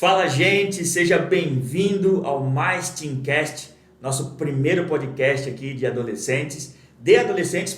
Fala, gente, seja bem-vindo ao Mais Teencast, nosso primeiro podcast aqui de adolescentes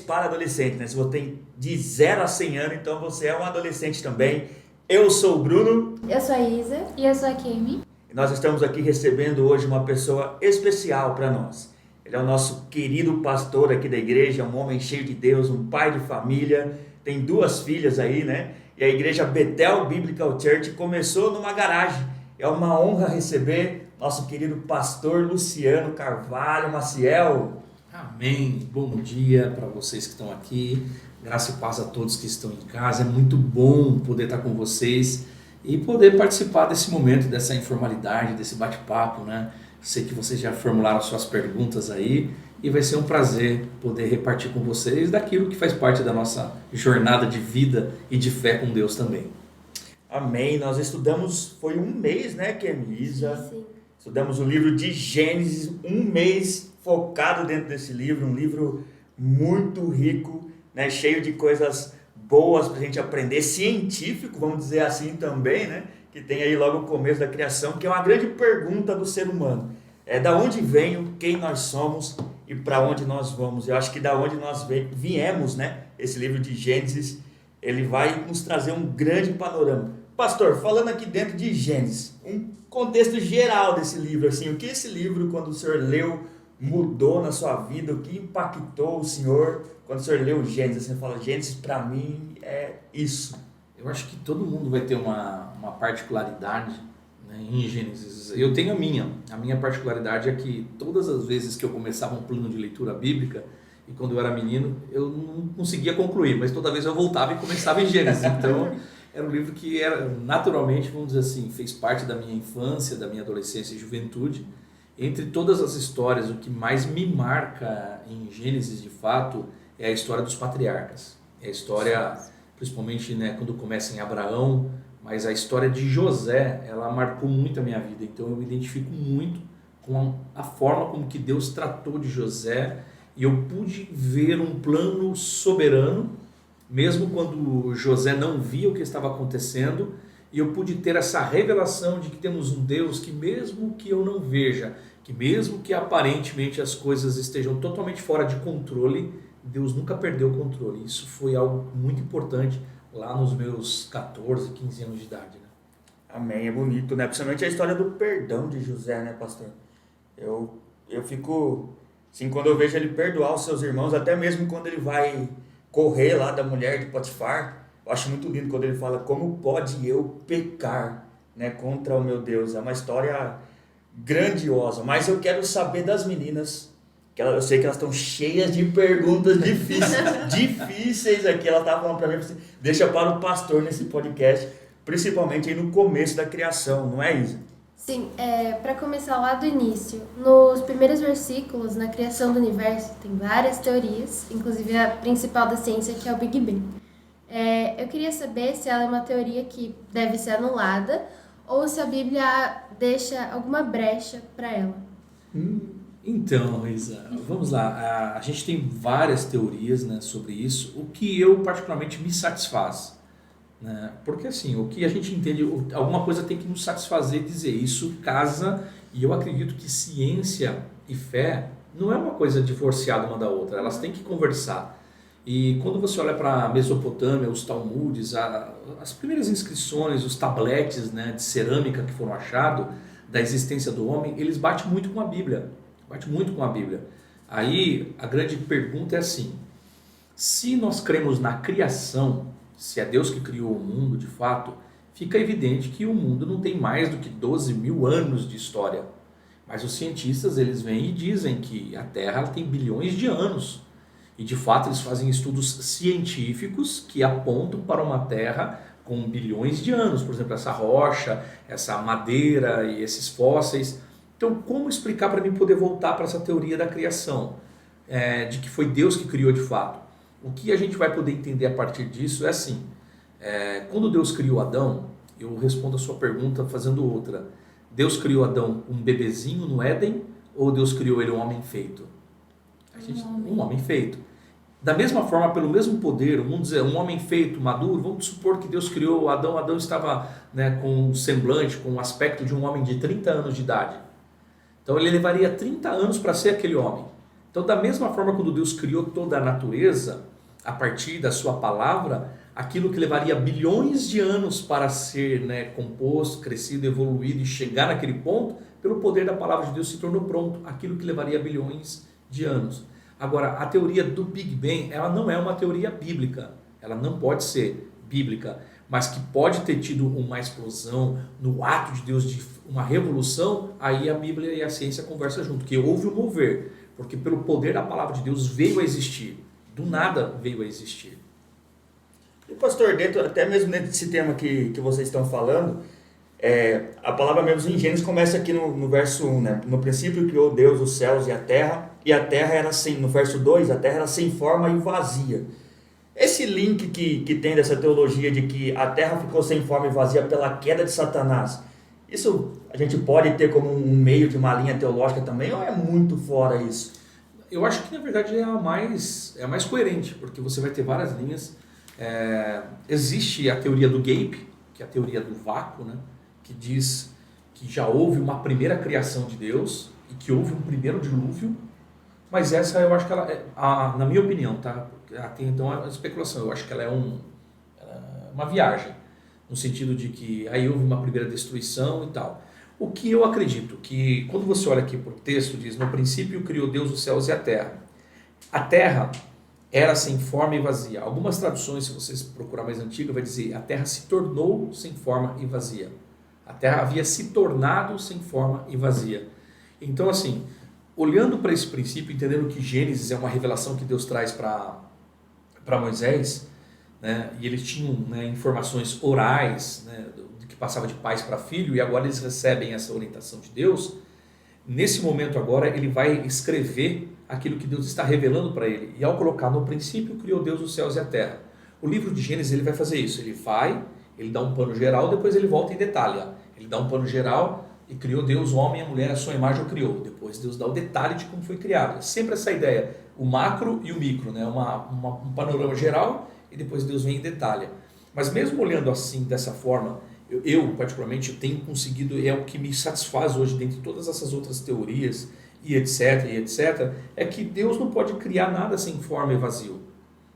para adolescentes, né? Se você tem de 0 a 100 anos, então você é um adolescente também. Eu sou o Bruno. Eu sou a Isa. E eu sou a Kemi. E nós estamos aqui recebendo hoje uma pessoa especial para nós. Ele é o nosso querido pastor aqui da igreja, um homem cheio de Deus, um pai de família, tem 2 filhas aí, né? E a igreja Bethel Biblical Church começou numa garagem. É uma honra receber nosso querido pastor Luciano Carvalho Maciel. Amém. Bom dia para vocês que estão aqui. Graça e paz a todos que estão em casa. É muito bom poder estar com vocês e poder participar desse momento, dessa informalidade, desse bate-papo, né? Sei que vocês já formularam suas perguntas aí e vai ser um prazer poder repartir com vocês daquilo que faz parte da nossa jornada de vida e de fé com Deus também. Amém. Nós estudamos, foi um mês, né, Kenisa? Sim. Estudamos o livro de Gênesis, um mês focado dentro desse livro, um livro muito rico, né, cheio de coisas boas para a gente aprender, científico, vamos dizer assim também, né? Que tem aí logo o começo da criação, que é uma grande pergunta do ser humano. É da onde venho, quem nós somos e para onde nós vamos. Eu acho que da onde nós viemos, né? Esse livro de Gênesis, ele vai nos trazer um grande panorama. Pastor, falando aqui dentro de Gênesis, um contexto geral desse livro, assim, o que esse livro, quando o senhor leu, mudou na sua vida, o que impactou o senhor quando o senhor leu Gênesis? Você fala, Gênesis para mim é isso. Eu acho que todo mundo vai ter uma particularidade, né, em Gênesis. Eu tenho a minha particularidade é que todas as vezes que eu começava um plano de leitura bíblica, e quando eu era menino, eu não conseguia concluir, mas toda vez eu voltava e começava em Gênesis. Então, era um livro que era naturalmente, vamos dizer assim, fez parte da minha infância, da minha adolescência e juventude. Entre todas as histórias, o que mais me marca em Gênesis, de fato, é a história dos patriarcas. É a história, principalmente, né, quando começa em Abraão, mas a história de José, ela marcou muito a minha vida. Então eu me identifico muito com a forma como que Deus tratou de José e eu pude ver um plano soberano, mesmo quando José não via o que estava acontecendo, e eu pude ter essa revelação de que temos um Deus que mesmo que eu não veja, que mesmo que aparentemente as coisas estejam totalmente fora de controle, Deus nunca perdeu o controle. Isso foi algo muito importante lá nos meus 14, 15 anos de idade. Né? Amém, é bonito, né? Principalmente a história do perdão de José, né, pastor? Eu fico, assim, quando eu vejo ele perdoar os seus irmãos, até mesmo quando ele vai correr lá da mulher de Potifar, eu acho muito lindo quando ele fala, como pode eu pecar, né, contra o meu Deus? É uma história grandiosa, mas eu quero saber das meninas, que eu sei que elas estão cheias de perguntas difíceis aqui. Ela estava falando para mim, deixa para o pastor nesse podcast, principalmente aí no começo da criação, não é, Isa? Sim, para começar lá do início, nos primeiros versículos, na criação do universo, tem várias teorias, inclusive a principal da ciência, que é o Big Bang. Eu queria saber se ela é uma teoria que deve ser anulada ou se a Bíblia deixa alguma brecha para ela. Então, Isa, vamos lá. A gente tem várias teorias, né, sobre isso, o que eu particularmente me satisfaz. Né? Porque assim, o que a gente entende, alguma coisa tem que nos satisfazer e dizer, isso casa, e eu acredito que ciência e fé não é uma coisa divorciada uma da outra, elas têm que conversar. E quando você olha para a Mesopotâmia, os Talmudes, as primeiras inscrições, os tabletes, né, de cerâmica que foram achados da existência do homem, eles batem muito com a Bíblia. Bate muito com a Bíblia. Aí a grande pergunta é assim, se nós cremos na criação, se é Deus que criou o mundo de fato, fica evidente que o mundo não tem mais do que 12 mil anos de história. Mas os cientistas, eles vêm e dizem que a Terra tem bilhões de anos. E de fato eles fazem estudos científicos que apontam para uma Terra com bilhões de anos. Por exemplo, essa rocha, essa madeira e esses fósseis. Então, como explicar para mim poder voltar para essa teoria da criação? De que foi Deus que criou de fato? O que a gente vai poder entender a partir disso é assim, quando Deus criou Adão, eu respondo a sua pergunta fazendo outra. Deus criou Adão um bebezinho no Éden ou Deus criou ele um homem feito? Um homem feito. Da mesma forma, pelo mesmo poder, vamos dizer, um homem feito, maduro, vamos supor que Deus criou Adão. Adão estava, né, com um semblante, com o aspecto de um homem de 30 anos de idade. Então ele levaria 30 anos para ser aquele homem. Então, da mesma forma, quando Deus criou toda a natureza, a partir da sua palavra, aquilo que levaria bilhões de anos para ser, né, composto, crescido, evoluído e chegar naquele ponto, pelo poder da palavra de Deus se tornou pronto, aquilo que levaria bilhões de anos. Agora, a teoria do Big Bang, ela não é uma teoria bíblica, ela não pode ser bíblica, mas que pode ter tido uma explosão no ato de Deus, de uma revolução, aí a Bíblia e a ciência conversam junto, que houve um mover, porque pelo poder da palavra de Deus veio a existir, do nada veio a existir. E pastor, até mesmo dentro desse tema que vocês estão falando, a palavra mesmo em Gênesis começa aqui no verso 1, né? No princípio criou Deus os céus e a terra era sem, no verso 2, a terra era sem forma e vazia. Esse link que tem dessa teologia de que a terra ficou sem forma e vazia pela queda de Satanás, isso a gente pode ter como um meio de uma linha teológica também, ou é muito fora isso? Eu acho que na verdade é a mais coerente, porque você vai ter várias linhas. Existe a teoria do Gape, que é a teoria do vácuo, né? Que diz que já houve uma primeira criação de Deus e que houve um primeiro dilúvio, mas essa eu acho que ela, na minha opinião, tá? Tem então a especulação, eu acho que ela é uma viagem, no sentido de que aí houve uma primeira destruição e tal. O que eu acredito, que quando você olha aqui para o texto, diz, no princípio criou Deus os céus e a terra. A terra era sem forma e vazia. Algumas traduções, se vocês procurar mais antiga, vai dizer, a terra se tornou sem forma e vazia. A terra havia se tornado sem forma e vazia. Então, assim, olhando para esse princípio, entendendo que Gênesis é uma revelação que Deus traz para Moisés, né, e eles tinham, né, informações orais, né, que passava de pais para filho, e agora eles recebem essa orientação de Deus. Nesse momento agora, ele vai escrever aquilo que Deus está revelando para ele. E ao colocar no princípio, criou Deus os céus e a terra. O livro de Gênesis ele vai fazer isso. Ele dá um pano geral, depois ele volta em detalhe. Ele dá um pano geral e criou Deus, o homem e a mulher, a sua imagem o criou. Depois Deus dá o detalhe de como foi criado. Sempre essa ideia, o macro e o micro, né? Um panorama geral e depois Deus vem em detalhe. Mas mesmo olhando assim, dessa forma, eu particularmente tenho conseguido, é o que me satisfaz hoje, dentre todas essas outras teorias e etc, é que Deus não pode criar nada sem forma e vazio.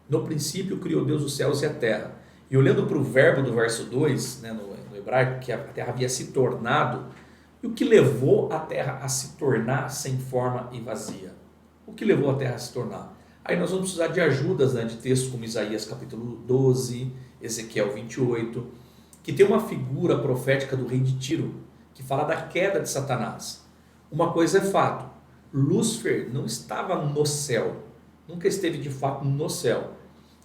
No princípio criou Deus os céus e a terra. E olhando para o verbo do verso 2, né, no hebraico, que a terra havia se tornado, e o que levou a terra a se tornar sem forma e vazia? O que levou a terra a se tornar? Aí nós vamos precisar de ajudas, né, de textos como Isaías capítulo 12, Ezequiel 28, que tem uma figura profética do rei de Tiro, que fala da queda de Satanás. Uma coisa é fato, Lúcifer não estava no céu, nunca esteve de fato no céu.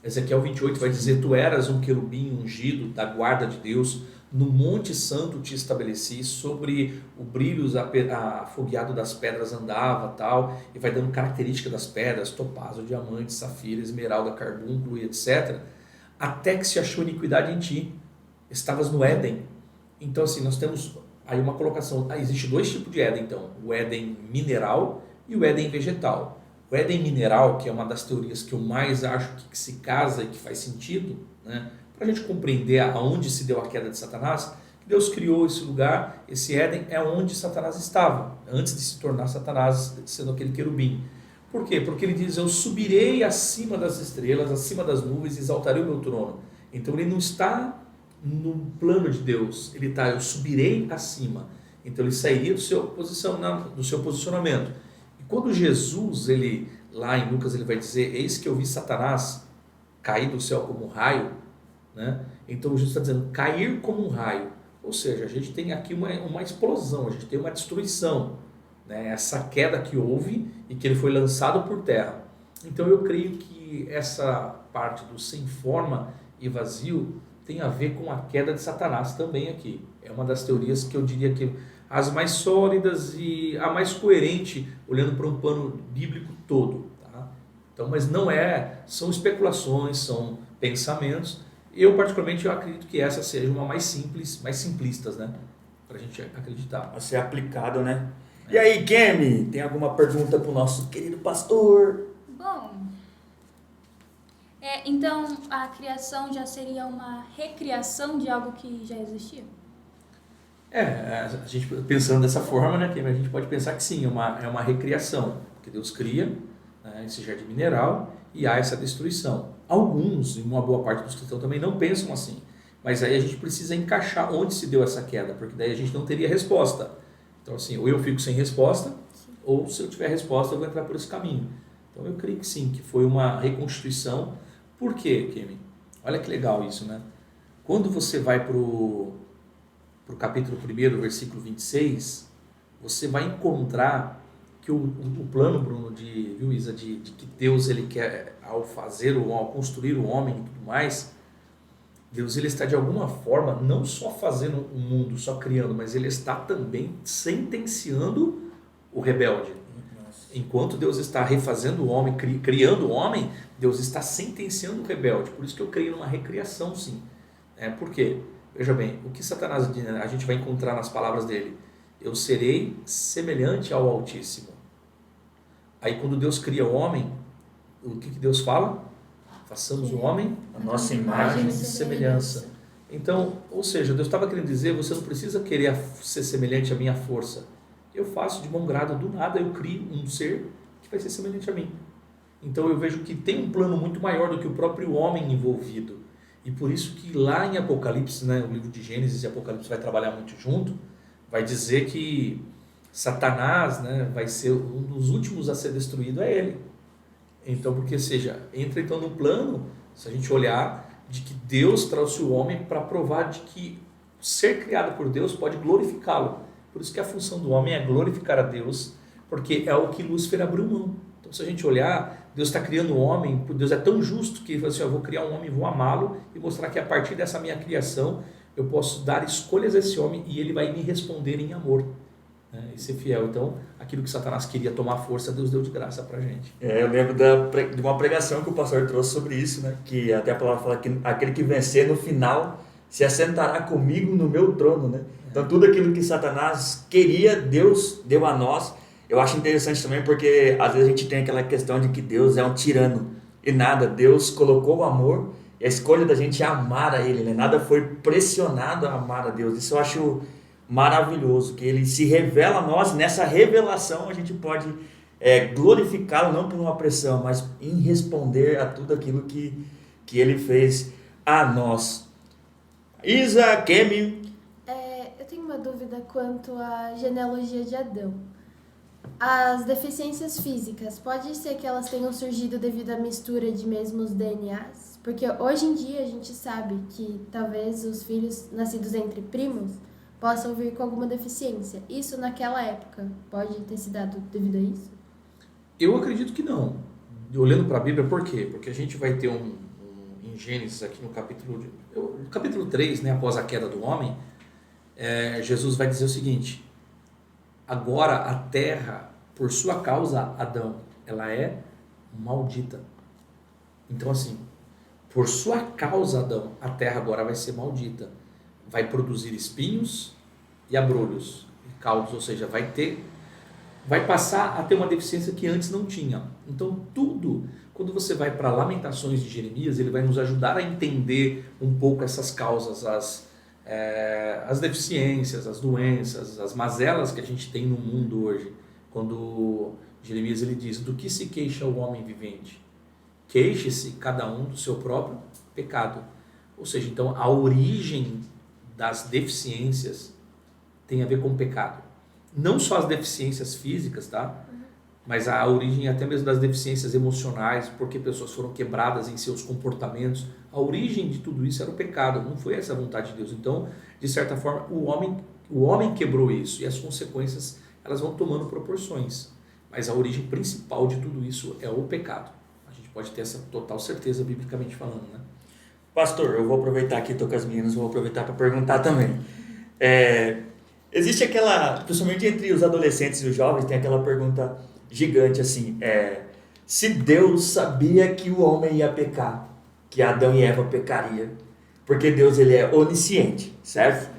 Ezequiel 28 vai dizer, tu eras um querubim ungido da guarda de Deus, no monte santo te estabeleci, sobre o brilho afogueado das pedras andava, tal, e vai dando característica das pedras, topázio, diamante, safira, esmeralda, carbúnculo e etc, até que se achou iniquidade em ti, estavas no Éden. Então assim, nós temos aí uma colocação, existe dois tipos de Éden então, o Éden mineral e o Éden vegetal. O Éden mineral, que é uma das teorias que eu mais acho que se casa e que faz sentido, né, para a gente compreender aonde se deu a queda de Satanás, que Deus criou esse lugar, esse Éden é onde Satanás estava, antes de se tornar Satanás sendo aquele querubim. Por quê? Porque ele diz, eu subirei acima das estrelas, acima das nuvens, e exaltarei o meu trono. Então ele não está no plano de Deus, ele está, eu subirei acima. Então ele sairia do seu posicionamento. E quando Jesus, lá em Lucas, ele vai dizer, eis que eu vi Satanás cair do céu como um raio, né? Então Jesus está dizendo, cair como um raio. Ou seja, a gente tem aqui uma explosão, a gente tem uma destruição, né? Essa queda que houve e que ele foi lançado por terra. Então eu creio que essa parte do sem forma e vazio tem a ver com a queda de Satanás também aqui. É uma das teorias que eu diria que as mais sólidas e a mais coerente, olhando para um pano bíblico todo. Tá? Então, mas não são especulações, são pensamentos. Eu particularmente acredito que essa seja uma mais simples, mais simplistas, né? Para a gente acreditar. A ser aplicado, né? E aí, Kemi, tem alguma pergunta para o nosso querido pastor? Bom, Então, a criação já seria uma recriação de algo que já existia? A gente pensando dessa forma, né, a gente pode pensar que sim, é uma recriação, porque Deus cria, né, esse jardim mineral e há essa destruição. Alguns, e uma boa parte dos cristãos também não pensam assim, mas aí a gente precisa encaixar onde se deu essa queda, porque daí a gente não teria resposta. Então assim, ou eu fico sem resposta, ou se eu tiver resposta eu vou entrar por esse caminho. Então eu creio que sim, que foi uma reconstituição. Por quê, Kemi? Olha que legal isso, né? Quando você vai para o capítulo 1, versículo 26, você vai encontrar que o plano, Bruno, viu, Isa, de que Deus ele quer, ao construir o homem e tudo mais, Deus ele está de alguma forma não só fazendo o mundo, só criando, mas ele está também sentenciando o rebelde. Enquanto Deus está refazendo o homem, criando o homem, Deus está sentenciando o rebelde. Por isso que eu creio numa recriação, sim. Por quê? Veja bem, o que Satanás, a gente vai encontrar nas palavras dele? Eu serei semelhante ao Altíssimo. Aí quando Deus cria o homem, o que Deus fala? Façamos o homem a nossa imagem imagem e semelhança. Então, ou seja, Deus estava querendo dizer, você não precisa querer ser semelhante à minha força. Eu faço de bom grado, do nada eu crio um ser que vai ser semelhante a mim. Então eu vejo que tem um plano muito maior do que o próprio homem envolvido. E por isso que lá em Apocalipse, né, o livro de Gênesis e Apocalipse vai trabalhar muito junto, vai dizer que Satanás, né, vai ser um dos últimos a ser destruído, é ele. Então, porque seja, entra então no plano, se a gente olhar, de que Deus trouxe o homem para provar de que ser criado por Deus pode glorificá-lo. Por isso que a função do homem é glorificar a Deus, porque é o que Lúcifer abriu mão. Então, se a gente olhar, Deus está criando o homem, Deus é tão justo que ele fala assim, eu vou criar um homem, vou amá-lo e mostrar que a partir dessa minha criação eu posso dar escolhas a esse homem e ele vai me responder em amor, né, e ser fiel. Então, aquilo que Satanás queria tomar força, Deus deu de graça para a gente. Eu lembro de uma pregação que o pastor trouxe sobre isso, né? Que até a palavra fala que aquele que vencer no final se assentará comigo no meu trono, né? Então tudo aquilo que Satanás queria, Deus deu a nós. Eu acho interessante também porque às vezes a gente tem aquela questão de que Deus é um tirano e nada, Deus colocou o amor e a escolha da gente é amar a Ele, né? Nada foi pressionado a amar a Deus. Isso eu acho maravilhoso, que Ele se revela a nós, nessa revelação a gente pode glorificá-lo não por uma pressão, mas em responder a tudo aquilo que Ele fez a nós. Isa, Kemi. Eu tenho uma dúvida quanto à genealogia de Adão. As deficiências físicas, pode ser que elas tenham surgido devido à mistura de mesmos DNAs? Porque hoje em dia a gente sabe que talvez os filhos nascidos entre primos possam vir com alguma deficiência. Isso naquela época pode ter se dado devido a isso? Eu acredito que não. Olhando para a Bíblia, por quê? Porque a gente vai ter em Gênesis, aqui no capítulo 3, né, após a queda do homem, Jesus vai dizer o seguinte: agora a terra, por sua causa, Adão, ela é maldita. Então assim, por sua causa, Adão, a terra agora vai ser maldita. Vai produzir espinhos e abrolhos, e caudos, ou seja, vai passar a ter uma deficiência que antes não tinha. Então tudo, quando você vai para Lamentações de Jeremias, ele vai nos ajudar a entender um pouco essas causas, as deficiências, as doenças, as mazelas que a gente tem no mundo hoje. Quando Jeremias ele diz, do que se queixa o homem vivente? Queixe-se cada um do seu próprio pecado. Ou seja, então a origem das deficiências tem a ver com o pecado. Não só as deficiências físicas, tá? Mas a origem até mesmo das deficiências emocionais, porque pessoas foram quebradas em seus comportamentos. A origem de tudo isso era o pecado, não foi essa a vontade de Deus. Então, de certa forma, o homem quebrou isso e as consequências elas vão tomando proporções. Mas a origem principal de tudo isso é o pecado. A gente pode ter essa total certeza, biblicamente falando, né? Pastor, eu vou aproveitar aqui, estou com as meninas, vou aproveitar para perguntar também. Existe aquela, principalmente entre os adolescentes e os jovens, tem aquela pergunta gigante assim, se Deus sabia que o homem ia pecar, que Adão e Eva pecaria, porque Deus ele é onisciente, certo?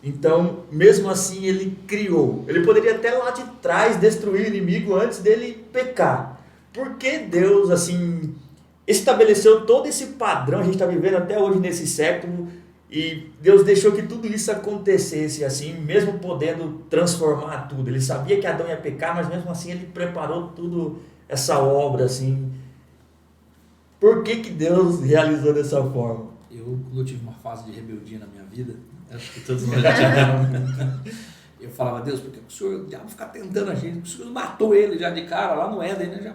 Então, mesmo assim ele criou, ele poderia até lá de trás destruir o inimigo antes dele pecar. Por que Deus assim estabeleceu todo esse padrão, a gente está vivendo até hoje nesse século, e Deus deixou que tudo isso acontecesse assim, mesmo podendo transformar tudo. Ele sabia que Adão ia pecar, mas mesmo assim ele preparou tudo essa obra assim. Por que Deus realizou dessa forma? Quando eu tive uma fase de rebeldia na minha vida, acho que todos nós já tivemos, eu falava, Deus, por que o Senhor, o diabo fica tentando a gente? O Senhor matou ele já de cara lá no Éden, né? Já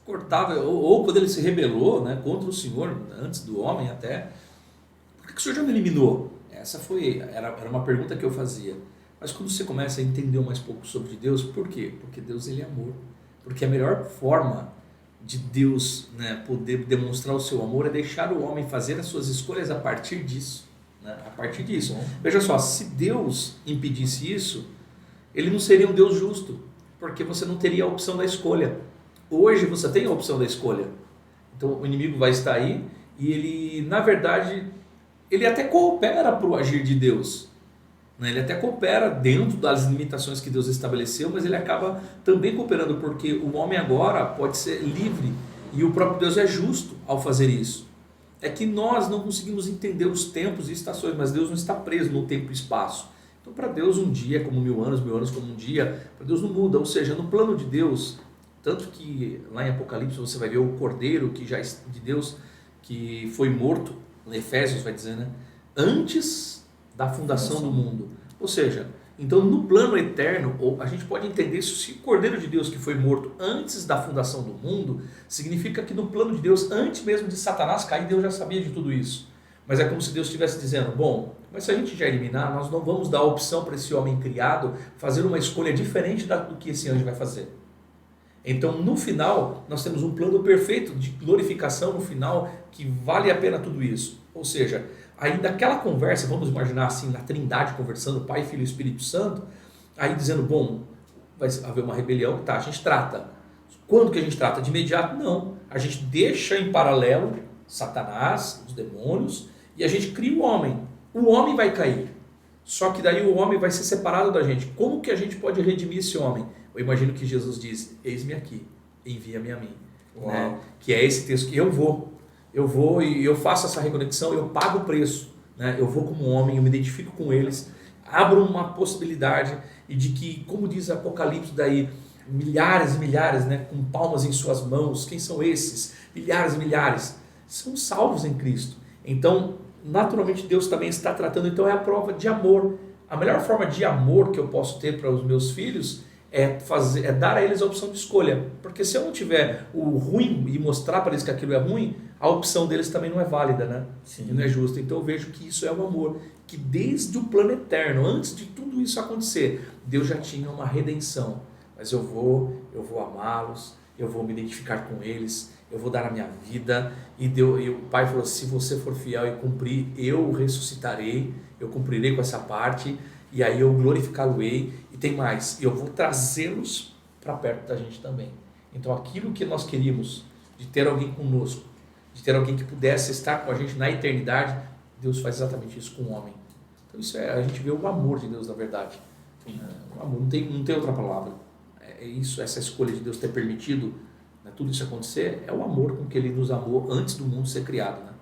cortava, ou quando ele se rebelou, né, contra o Senhor, antes do homem até, por que o Senhor já me eliminou? Essa era uma pergunta que eu fazia. Mas quando você começa a entender mais pouco sobre Deus, por quê? Porque Deus, ele é amor. Porque a melhor forma de Deus, né, poder demonstrar o seu amor é deixar o homem fazer as suas escolhas a partir disso. Né? A partir disso. Veja só, se Deus impedisse isso, ele não seria um Deus justo, porque você não teria a opção da escolha. Hoje você tem a opção da escolha. Então o inimigo vai estar aí e ele, na verdade, ele até coopera para o agir de Deus. Ele até coopera dentro das limitações que Deus estabeleceu, mas ele acaba também cooperando, porque o homem agora pode ser livre e o próprio Deus é justo ao fazer isso. É que nós não conseguimos entender os tempos e estações, mas Deus não está preso no tempo e espaço. Então para Deus um dia é como 1000 anos como um dia, para Deus não muda, ou seja, no plano de Deus, tanto que lá em Apocalipse você vai ver o Cordeiro que já de Deus que foi morto, em Efésios vai dizer, né? Antes da fundação do mundo. Ou seja, então no plano eterno, a gente pode entender isso, se o Cordeiro de Deus que foi morto antes da fundação do mundo, significa que no plano de Deus, antes mesmo de Satanás cair, Deus já sabia de tudo isso. Mas é como se Deus estivesse dizendo, bom, mas se a gente já eliminar, nós não vamos dar a opção para esse homem criado fazer uma escolha diferente do que esse anjo vai fazer. Então no final, nós temos um plano perfeito de glorificação no final, que vale a pena tudo isso. Ou seja, aí daquela conversa, vamos imaginar assim, na Trindade conversando, Pai, Filho e Espírito Santo, aí dizendo, bom, vai haver uma rebelião, tá, a gente trata. Quando que a gente trata? De imediato? Não. A gente deixa em paralelo Satanás, os demônios, e a gente cria o homem. O homem vai cair. Só que daí o homem vai ser separado da gente. Como que a gente pode redimir esse homem? Eu imagino que Jesus diz, eis-me aqui, envia-me a mim. Né? Que é esse texto que eu vou e eu faço essa reconexão, eu pago o preço, né? Eu vou como homem, eu me identifico com eles, abro uma possibilidade e de que, como diz Apocalipse daí, milhares e milhares, né, com palmas em suas mãos, quem são esses? Milhares e milhares, são salvos em Cristo. Então, naturalmente Deus também está tratando, então é a prova de amor. A melhor forma de amor que eu posso ter para os meus filhos é dar a eles a opção de escolha, porque se eu não tiver o ruim e mostrar para eles que aquilo é ruim, a opção deles também não é válida, né? Sim. E não é justa. Então eu vejo que isso é o amor, que desde o plano eterno, antes de tudo isso acontecer, Deus já tinha uma redenção. Mas eu vou amá-los, eu vou me identificar com eles, eu vou dar a minha vida. E o Pai falou, se você for fiel e cumprir, eu ressuscitarei, eu cumprirei com essa parte, e aí eu glorificá-lo-ei. E tem mais, eu vou trazê-los para perto da gente também. Então aquilo que nós queríamos, de ter alguém conosco, de ter alguém que pudesse estar com a gente na eternidade, Deus faz exatamente isso com o homem. Então isso a gente vê o amor de Deus na verdade. O amor, não tem outra palavra. É isso, essa escolha de Deus ter permitido, né, tudo isso acontecer, é o amor com que Ele nos amou antes do mundo ser criado. Né?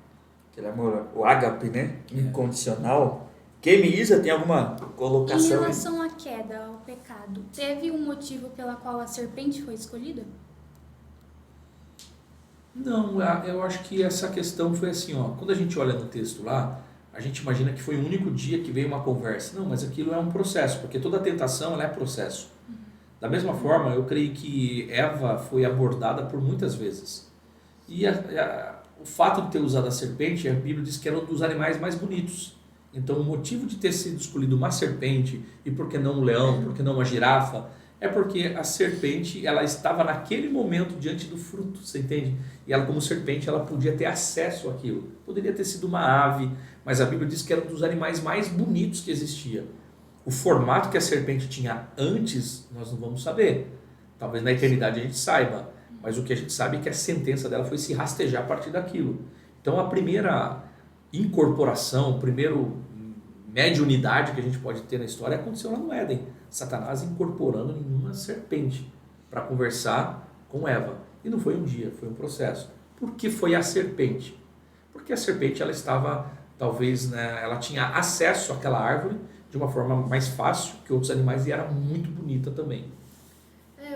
Aquele amor, o ágape, né? Incondicional. Kemi, Isa, tem alguma colocação? Em relação à queda, ao pecado, teve um motivo pela qual a serpente foi escolhida? Não, eu acho que essa questão foi assim, ó, quando a gente olha no texto lá, a gente imagina que foi o único dia que veio uma conversa. Não, mas aquilo é um processo, porque toda tentação ela é processo. Da mesma forma, eu creio que Eva foi abordada por muitas vezes. E o fato de ter usado a serpente, a Bíblia diz que era um dos animais mais bonitos. Então o motivo de ter sido escolhido uma serpente, e por que não um leão, por que não uma girafa, é porque a serpente ela estava naquele momento diante do fruto, você entende? E ela como serpente ela podia ter acesso àquilo. Poderia ter sido uma ave, mas a Bíblia diz que era um dos animais mais bonitos que existia. O formato que a serpente tinha antes, nós não vamos saber. Talvez na eternidade a gente saiba, mas o que a gente sabe é que a sentença dela foi se rastejar a partir daquilo. Então a primeira incorporação, o primeiro mediunidade que a gente pode ter na história aconteceu lá no Éden. Satanás incorporando em uma serpente para conversar com Eva. E não foi um dia, foi um processo. Por que foi a serpente? Porque a serpente ela estava, talvez, né, ela tinha acesso àquela árvore de uma forma mais fácil que outros animais e era muito bonita também.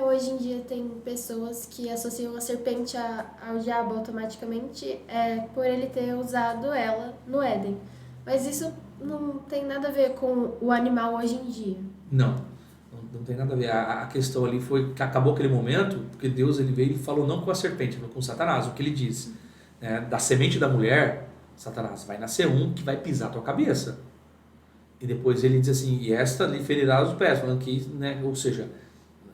Hoje em dia tem pessoas que associam a serpente ao diabo automaticamente por ele ter usado ela no Éden. Mas isso não tem nada a ver com o animal hoje em dia. Não tem nada a ver. A questão ali foi que acabou aquele momento, porque Deus ele veio e falou não com a serpente, falou com Satanás. O que ele disse? Da semente da mulher, Satanás, vai nascer um que vai pisar a tua cabeça. E depois ele diz assim, e esta lhe ferirá os pés, falando que, né, ou seja,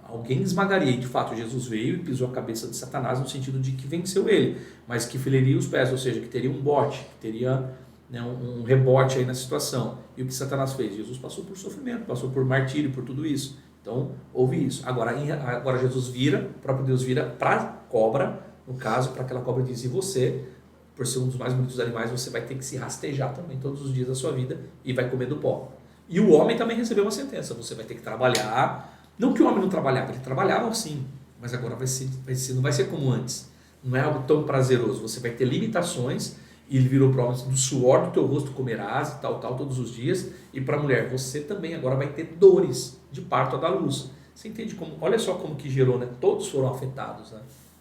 alguém esmagaria. E de fato Jesus veio e pisou a cabeça de Satanás no sentido de que venceu ele, mas que feriria os pés, ou seja, que teria um bote, que teria, né, um rebote aí na situação. E o que Satanás fez? Jesus passou por sofrimento, passou por martírio, por tudo isso. Então houve isso. Agora Jesus vira, o próprio Deus vira para a cobra, no caso, para aquela cobra e diz, e você, por ser um dos mais bonitos animais, você vai ter que se rastejar também todos os dias da sua vida e vai comer do pó. E o homem também recebeu uma sentença, você vai ter que trabalhar. Não que o homem não trabalhava, ele trabalhava sim, mas agora não vai ser como antes. Não é algo tão prazeroso, você vai ter limitações e ele virou prova do suor do teu rosto comerás e tal, todos os dias. E para a mulher, você também agora vai ter dores de parto a dar luz. Você entende como? Olha só como que gerou, né? Todos foram afetados, né?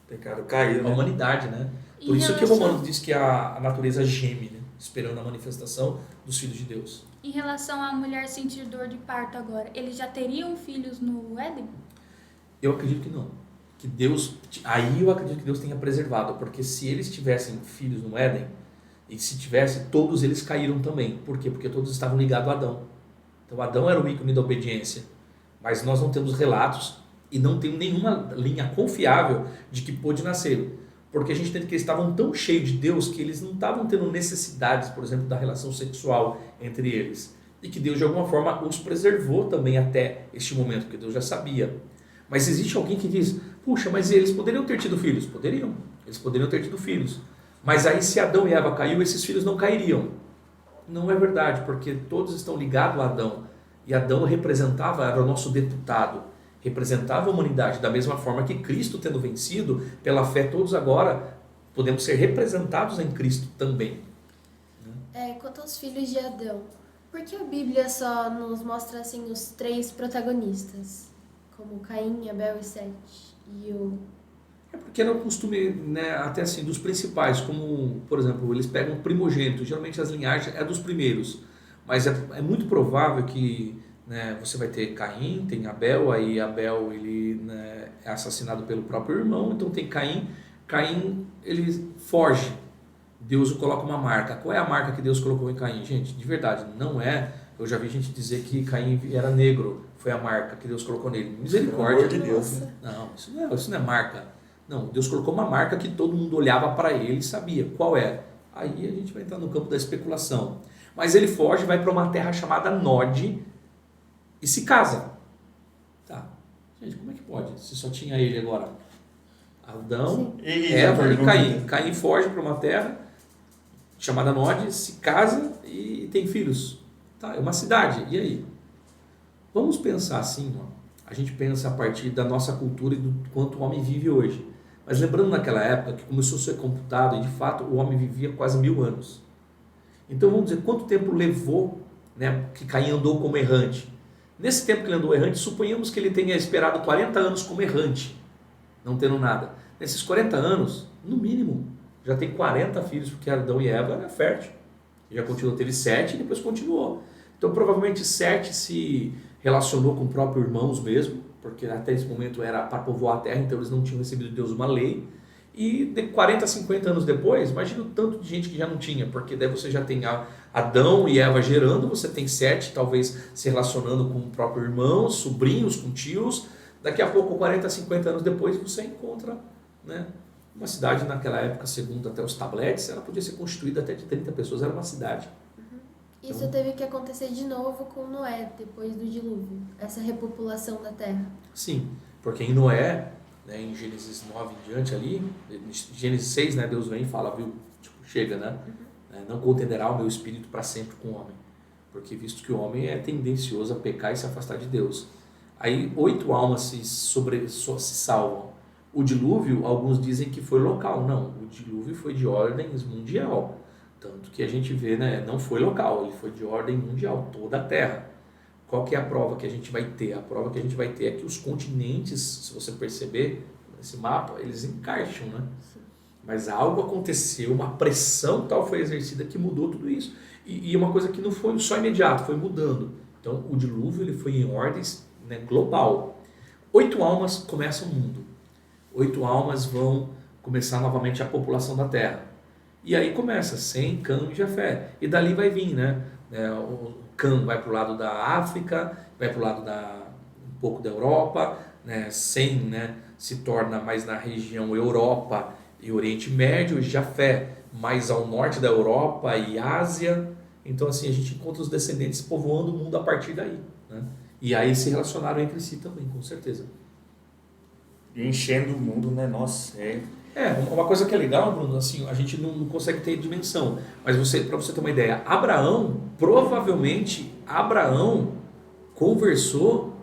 Pecado caído, A né? humanidade, né? Por isso que o Romano diz que a natureza geme, né? Esperando a manifestação dos filhos de Deus. Em relação à mulher sentir dor de parto agora, eles já teriam filhos no Éden? Eu acredito que não. Que Deus, aí eu acredito que Deus tenha preservado, porque se eles tivessem filhos no Éden, e se tivesse, todos eles caíram também. Por quê? Porque todos estavam ligados a Adão. Então Adão era o ícone da obediência. Mas nós não temos relatos e não temos nenhuma linha confiável de que pôde nascer. Porque a gente entende que eles estavam tão cheios de Deus que eles não estavam tendo necessidades, por exemplo, da relação sexual entre eles. E que Deus, de alguma forma, os preservou também até este momento, porque Deus já sabia. Mas existe alguém que diz, puxa, mas eles poderiam ter tido filhos? Poderiam. Eles poderiam ter tido filhos. Mas aí se Adão e Eva caiu, esses filhos não cairiam. Não é verdade, porque todos estão ligados a Adão. E Adão representava, era o nosso deputado. Representava a humanidade da mesma forma que Cristo, tendo vencido, pela fé todos agora podemos ser representados em Cristo também. Quanto aos filhos de Adão, por que a Bíblia só nos mostra assim os 3 protagonistas, como Caim, Abel e Sete? É porque era o costume, né, até assim, dos principais, como, por exemplo, eles pegam primogênito, geralmente as linhagens é dos primeiros, mas é muito provável que, né, você vai ter Caim, tem Abel, aí Abel ele, né, é assassinado pelo próprio irmão, então tem Caim, ele foge, Deus o coloca uma marca. Qual é a marca que Deus colocou em Caim? Gente, de verdade, não é, eu já vi gente dizer que Caim era negro, foi a marca que Deus colocou nele, misericórdia de Deus. Não, isso não é marca. Não, Deus colocou uma marca que todo mundo olhava para ele e sabia qual é. Aí a gente vai entrar no campo da especulação. Mas ele foge, vai para uma terra chamada Nod e se casa. Tá. Gente, como é que pode? Se só tinha ele agora? Adão, Eva e Caim. Caim foge para uma terra chamada Nod, se casa e tem filhos. Tá, é uma cidade. E aí? Vamos pensar assim, ó. A gente pensa a partir da nossa cultura e do quanto o homem vive hoje. Mas lembrando naquela época que começou a ser computado e de fato o homem vivia quase 1000 anos. Então vamos dizer, quanto tempo levou, né, que Caim andou como errante? Nesse tempo que ele andou errante, suponhamos que ele tenha esperado 40 anos como errante, não tendo nada. Nesses 40 anos, no mínimo, já tem 40 filhos, porque Adão e Eva era fértil. Já continuou, teve 7 e depois continuou. Então provavelmente 7 se relacionou com próprios irmãos mesmo, porque até esse momento era para povoar a terra, então eles não tinham recebido de Deus uma lei. E de 40 a 50 anos depois, imagina o tanto de gente que já não tinha, porque daí você já tem Adão e Eva gerando, você tem 7 talvez se relacionando com o próprio irmão, sobrinhos, com tios. Daqui a pouco, 40 a 50 anos depois, você encontra, né, uma cidade naquela época, segundo até os tabletes, ela podia ser constituída até de 30 pessoas, era uma cidade. Isso teve que acontecer de novo com Noé, depois do dilúvio, essa repopulação da terra. Sim, porque em Noé, né, em Gênesis 9 em diante ali, Gênesis 6, né, Deus vem e fala, viu, tipo, chega, né? Não contenderá o meu espírito para sempre com o homem, porque visto que o homem é tendencioso a pecar e se afastar de Deus. Aí 8 almas se salvam, O dilúvio, alguns dizem que foi local. Não, o dilúvio foi de ordem mundial. Tanto que a gente vê, né, não foi local, ele foi de ordem mundial, toda a Terra. Qual que é a prova que a gente vai ter? A prova que a gente vai ter é que os continentes, se você perceber nesse mapa, eles encaixam, né? Mas algo aconteceu, uma pressão tal foi exercida que mudou tudo isso. E uma coisa que não foi só imediato, foi mudando. Então, o dilúvio ele foi em ordens, né, global. 8 almas começam o mundo. 8 almas vão começar novamente a população da Terra. E aí começa Sem, Cã e Jafé. E dali vai vir, né? O Cã vai para o lado da África, vai para o lado um pouco da Europa, né? Sem, né, se torna mais na região Europa e Oriente Médio, e Jafé mais ao norte da Europa e Ásia. Então assim, a gente encontra os descendentes povoando o mundo a partir daí, né? E aí se relacionaram entre si também, com certeza. E enchendo o mundo, né? Nossa, Uma coisa que é legal, Bruno, assim, a gente não consegue ter dimensão, mas para você ter uma ideia, provavelmente Abraão conversou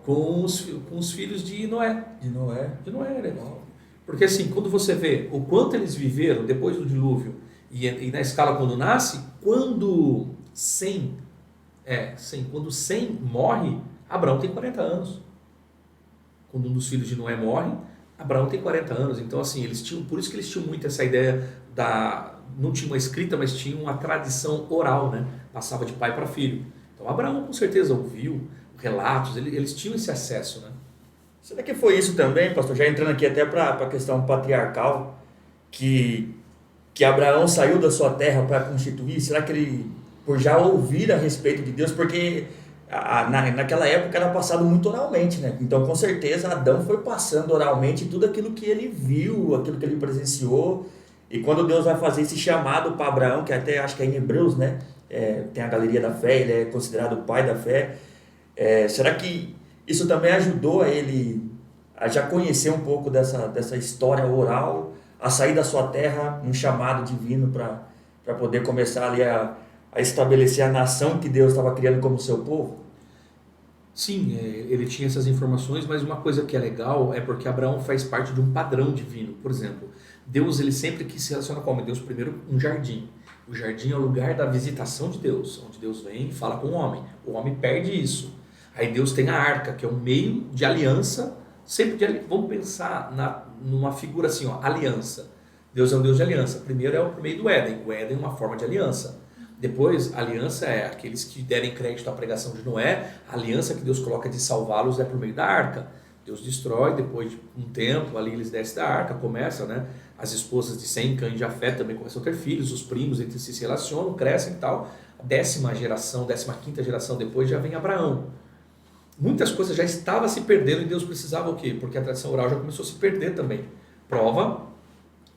com os filhos de Noé. De Noé. De Noé, legal. Porque assim, quando você vê o quanto eles viveram depois do dilúvio e na escala quando nasce, quando Sem morre, Abraão tem 40 anos. Quando um dos filhos de Noé morre, Abraão tem 40 anos. Então assim, por isso que eles tinham muito essa ideia não tinha uma escrita, mas tinha uma tradição oral, né? Passava de pai para filho. Então Abraão com certeza ouviu relatos, eles tinham esse acesso, né? Será que foi isso também, pastor? Já entrando aqui até para a questão patriarcal, que Abraão saiu da sua terra para constituir? Será que ele, por já ouvir a respeito de Deus, porque naquela época era passado muito oralmente, né? Então, com certeza, Adão foi passando oralmente tudo aquilo que ele viu, aquilo que ele presenciou. E quando Deus vai fazer esse chamado para Abraão, que até acho que é em Hebreus, né? Tem a galeria da fé, ele é considerado o pai da fé. Será que isso também ajudou a ele a já conhecer um pouco dessa história oral, a sair da sua terra, um chamado divino para poder começar ali a estabelecer a nação que Deus estava criando como seu povo? Sim, ele tinha essas informações, mas uma coisa que é legal é porque Abraão faz parte de um padrão divino. Por exemplo, Deus ele sempre quis se relacionar com o homem. Deus primeiro um jardim. O jardim é o lugar da visitação de Deus, onde Deus vem e fala com o homem. O homem perde isso. Aí Deus tem a arca, que é um meio de aliança, vamos pensar numa figura assim, aliança. Deus é um Deus de aliança. Primeiro é por meio do Éden. O Éden é uma forma de aliança. Depois, a aliança é aqueles que derem crédito à pregação de Noé. A aliança que Deus coloca de salvá-los é por meio da arca. Deus destrói, depois de um tempo, ali eles descem da arca, começa, né? As esposas de Sem, Cã e Jafé também começam a ter filhos, os primos entre si se relacionam, crescem e tal. A 10ª geração, 15ª geração depois já vem Abraão. Muitas coisas já estavam se perdendo e Deus precisava o quê? Porque a tradição oral já começou a se perder também. Prova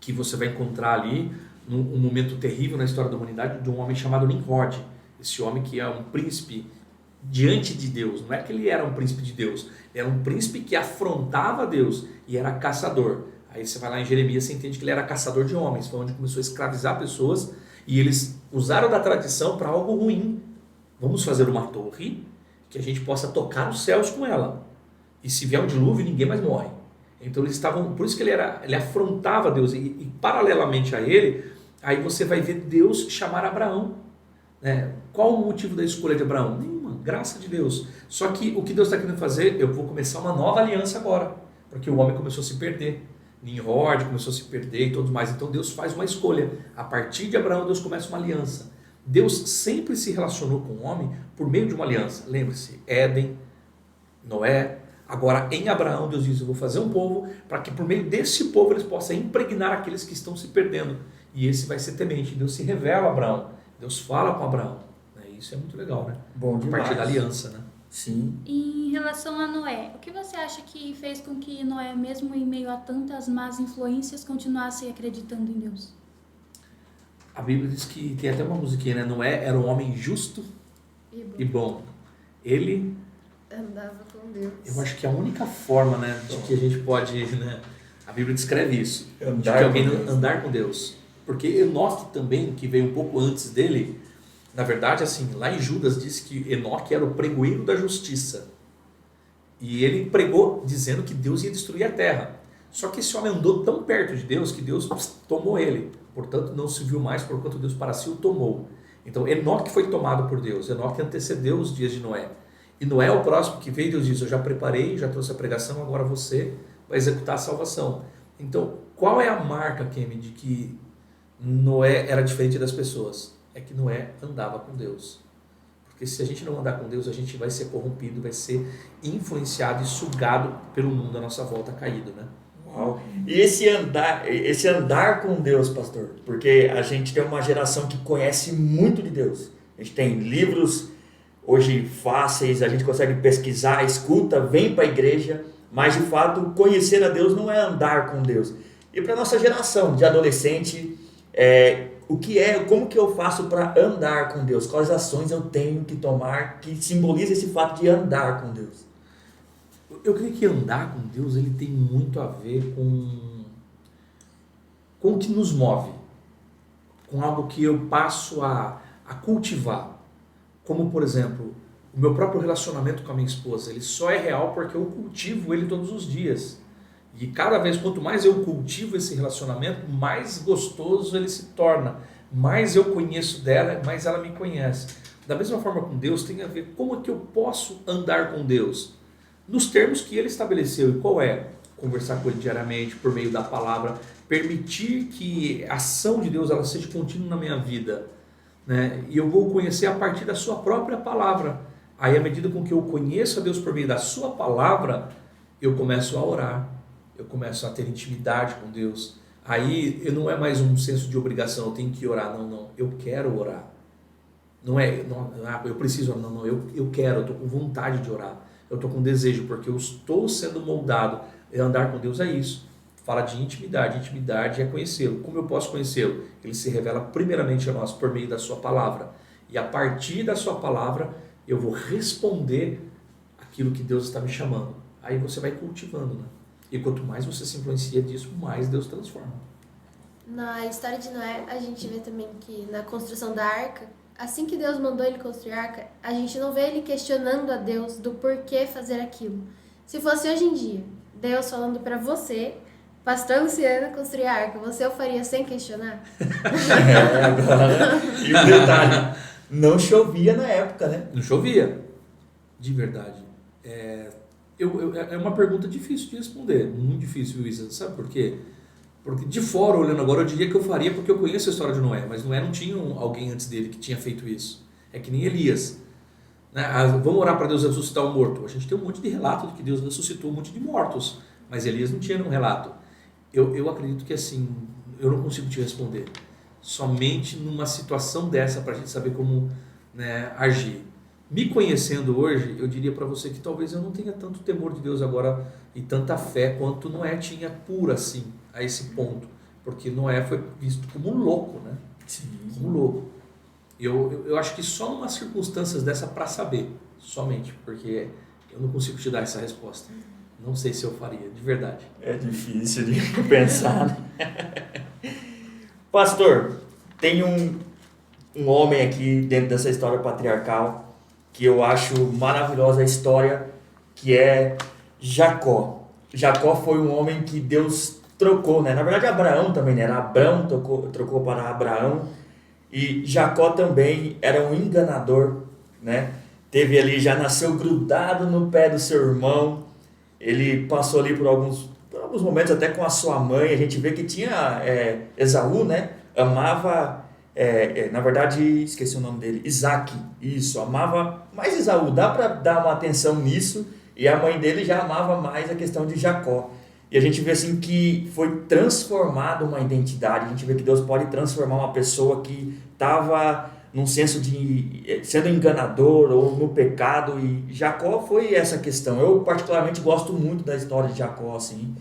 que você vai encontrar ali um momento terrível na história da humanidade de um homem chamado Nimrod. Esse homem que é um príncipe diante de Deus. Não é que ele era um príncipe de Deus, ele era um príncipe que afrontava Deus e era caçador. Aí você vai lá em Jeremias, você entende que ele era caçador de homens. Foi onde começou a escravizar pessoas e eles usaram da tradição para algo ruim. Vamos fazer uma torre que a gente possa tocar os céus com ela. E se vier um dilúvio, ninguém mais morre. Então eles estavam, por isso que ele afrontava Deus. E paralelamente a ele, aí você vai ver Deus chamar Abraão. Né? Qual o motivo da escolha de Abraão? Nenhuma, graça de Deus. Só que o que Deus está querendo fazer, eu vou começar uma nova aliança agora. Porque o homem começou a se perder. Nimrod começou a se perder e tudo mais. Então Deus faz uma escolha. A partir de Abraão, Deus começa uma aliança. Deus sempre se relacionou com o homem por meio de uma aliança. Lembre-se, Éden, Noé. Agora, em Abraão, Deus diz, eu vou fazer um povo para que por meio desse povo eles possam impregnar aqueles que estão se perdendo. E esse vai ser temente. Deus se revela a Abraão. Deus fala com Abraão. Isso é muito legal, né? Bom demais. A partir da aliança, né? Sim. E em relação a Noé, o que você acha que fez com que Noé, mesmo em meio a tantas más influências, continuasse acreditando em Deus? A Bíblia diz que tem até uma musiquinha, né? Noé era um homem justo e bom. Ele andava com Deus. Eu acho que a única forma, né, de que a gente pode, né, a Bíblia descreve isso, de que Andar alguém com Deus. andar com Deus. Porque Enoque também, que veio um pouco antes dele, na verdade, assim, lá em Judas diz que Enoque era o pregoeiro da justiça. E ele pregou dizendo que Deus ia destruir a terra. Só que esse homem andou tão perto de Deus que Deus tomou ele. Portanto, não se viu mais, porquanto Deus para si o tomou. Então, Enoque foi tomado por Deus. Enoque antecedeu os dias de Noé. E Noé é o próximo que veio. Deus disse: eu já preparei, já trouxe a pregação, agora você vai executar a salvação. Então, qual é a marca, Kemi, de que Noé era diferente das pessoas? É que Noé andava com Deus. Porque se a gente não andar com Deus, a gente vai ser corrompido, vai ser influenciado e sugado pelo mundo à nossa volta caído, né? Uau. E esse andar com Deus, pastor, porque a gente tem uma geração que conhece muito de Deus. A gente tem livros hoje fáceis, a gente consegue pesquisar, escuta, vem para a igreja, mas de fato conhecer a Deus não é andar com Deus. E para nossa geração de adolescente, como que eu faço para andar com Deus? Quais ações eu tenho que tomar que simboliza esse fato de andar com Deus? Eu creio que andar com Deus ele tem muito a ver com o que nos move, com algo que eu passo a cultivar. Como, por exemplo, o meu próprio relacionamento com a minha esposa. Ele só é real porque eu cultivo ele todos os dias. E cada vez, quanto mais eu cultivo esse relacionamento, mais gostoso ele se torna. Mais eu conheço dela, mais ela me conhece. Da mesma forma com Deus, tem a ver como é que eu posso andar com Deus. Nos termos que ele estabeleceu. E qual é? Conversar com ele diariamente, por meio da palavra. Permitir que a ação de Deus ela seja contínua na minha vida. Né? E eu vou conhecer a partir da sua própria palavra. Aí, à medida com que eu conheço a Deus por meio da sua palavra, eu começo a orar. Eu começo a ter intimidade com Deus. Aí não é mais um senso de obrigação, eu tenho que orar. Não, eu quero orar. Eu preciso orar. Não, eu quero, eu estou com vontade de orar. Eu estou com desejo, porque eu estou sendo moldado. E andar com Deus é isso. Fala de intimidade. Intimidade é conhecê-lo. Como eu posso conhecê-lo? Ele se revela primeiramente a nós por meio da sua palavra. E a partir da sua palavra, eu vou responder aquilo que Deus está me chamando. Aí você vai cultivando, né? E quanto mais você se influencia disso, mais Deus transforma. Na história de Noé, a gente vê também que na construção da arca, assim que Deus mandou ele construir a arca, a gente não vê ele questionando a Deus do porquê fazer aquilo. Se fosse hoje em dia, Deus falando para você, pastor Luciano, construir a arca, você o faria sem questionar? Agora, e o detalhe, não chovia na época, né? Não chovia, de verdade. É uma pergunta difícil de responder, muito difícil, Luiz. Sabe por quê? Porque de fora, olhando agora, eu diria que eu faria porque eu conheço a história de Noé, mas Noé não tinha alguém antes dele que tinha feito isso. É que nem Elias. Né? Vamos orar para Deus ressuscitar o morto. A gente tem um monte de relato de que Deus ressuscitou um monte de mortos, mas Elias não tinha nenhum relato. Eu acredito que assim, eu não consigo te responder. Somente numa situação dessa para a gente saber como, né, agir. Me conhecendo hoje, eu diria para você que talvez eu não tenha tanto temor de Deus agora e tanta fé quanto Noé tinha pura assim, a esse ponto. Porque Noé foi visto como um louco, né? Sim. Como louco. Eu acho que só numa circunstâncias dessa para saber, somente, porque eu não consigo te dar essa resposta. Não sei se eu faria, de verdade. É difícil de pensar, né? Pastor, tem um homem aqui dentro dessa história patriarcal que eu acho maravilhosa a história, que é Jacó. Jacó foi um homem que Deus trocou, né? Na verdade, Abraão também, né? Abraão trocou para Abraão. E Jacó também era um enganador, né? Teve ali, já nasceu grudado no pé do seu irmão. Ele passou ali por alguns momentos até com a sua mãe. A gente vê que tinha Esaú, né? Amava, na verdade, esqueci o nome dele, Isaac. Isso, amava mais Esaú. Dá para dar uma atenção nisso. E a mãe dele já amava mais a questão de Jacó. E a gente vê assim que foi transformada uma identidade. A gente vê que Deus pode transformar uma pessoa que estava num senso de sendo enganador ou no pecado. E Jacó foi essa questão. Eu particularmente gosto muito da história de Jacó. Assim.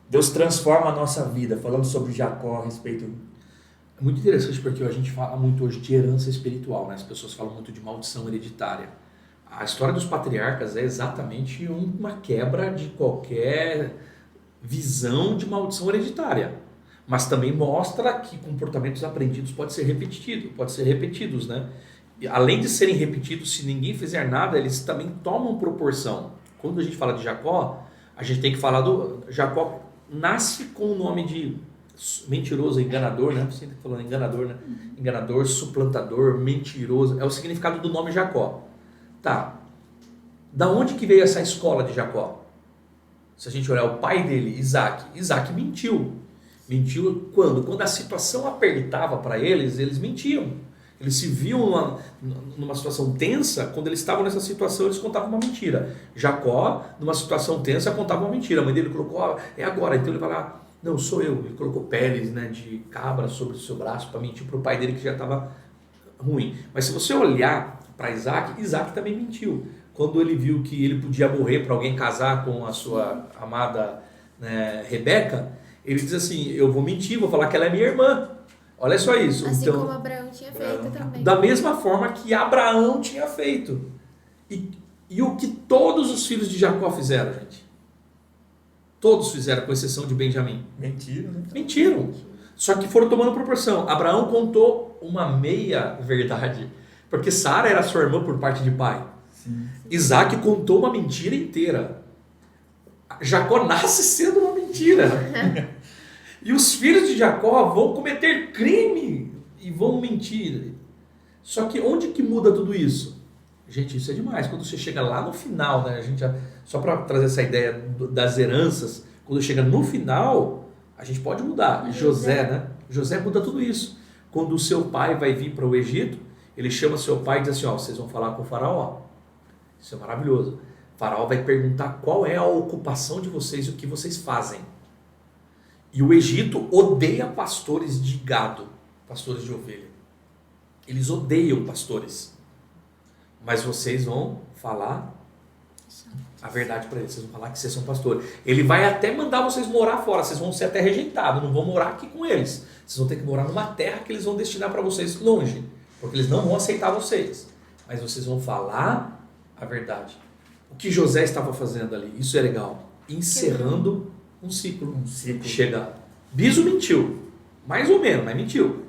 Deus transforma a nossa vida. Falando sobre Jacó a respeito... É muito interessante porque a gente fala muito hoje de herança espiritual, né? As pessoas falam muito de maldição hereditária. A história dos patriarcas é exatamente uma quebra de qualquer visão de maldição hereditária. Mas também mostra que comportamentos aprendidos podem ser repetidos, né? E além de serem repetidos, se ninguém fizer nada, eles também tomam proporção. Quando a gente fala de Jacó, a gente tem que falar do Jacó, nasce com o nome de mentiroso, enganador, né? Você está falando enganador, né? Enganador, suplantador, mentiroso, é o significado do nome Jacó. Tá, da onde que veio essa escola de Jacó? Se a gente olhar o pai dele, Isaac mentiu. Mentiu quando? Quando a situação apertava para eles mentiam. Eles se viam numa situação tensa, quando eles estavam nessa situação, eles contavam uma mentira. Jacó, numa situação tensa, contava uma mentira. A mãe dele colocou, é agora. Então ele vai lá, não, sou eu. Ele colocou peles, né, de cabra sobre o seu braço para mentir para o pai dele que já estava ruim. Mas se você olhar para Isaac também mentiu. Quando ele viu que ele podia morrer para alguém casar com a sua amada, né, Rebeca, ele diz assim, eu vou mentir, vou falar que ela é minha irmã. Olha só isso. Assim então, como Abraão tinha feito também. da mesma forma que Abraão tinha feito. E o que todos os filhos de Jacó fizeram, gente? Todos fizeram, com exceção de Benjamim. Mentira, né? Mentiram. Só que foram tomando proporção. Abraão contou uma meia verdade, porque Sara era sua irmã por parte de pai. Sim. Isaac contou uma mentira inteira. Jacó nasce sendo uma mentira. E os filhos de Jacó vão cometer crime e vão mentir. Só que onde que muda tudo isso? Gente, isso é demais. Quando você chega lá no final, né? A gente só para trazer essa ideia das heranças, quando chega no final, a gente pode mudar. José, né? José muda tudo isso. Quando o seu pai vai vir para o Egito, ele chama seu pai e diz assim, ó, vocês vão falar com o faraó. Isso é maravilhoso. O faraó vai perguntar qual é a ocupação de vocês e o que vocês fazem. E o Egito odeia pastores de gado, pastores de ovelha. Eles odeiam pastores. Mas vocês vão falar a verdade para eles. Vocês vão falar que vocês são pastores. Ele vai até mandar vocês morar fora. Vocês vão ser até rejeitados. Não vão morar aqui com eles. Vocês vão ter que morar numa terra que eles vão destinar para vocês longe. Porque eles não vão aceitar vocês. Mas vocês vão falar a verdade. O que José estava fazendo ali? Isso é legal. Encerrando um ciclo. Chega. Biso mentiu. Mais ou menos, mas mentiu.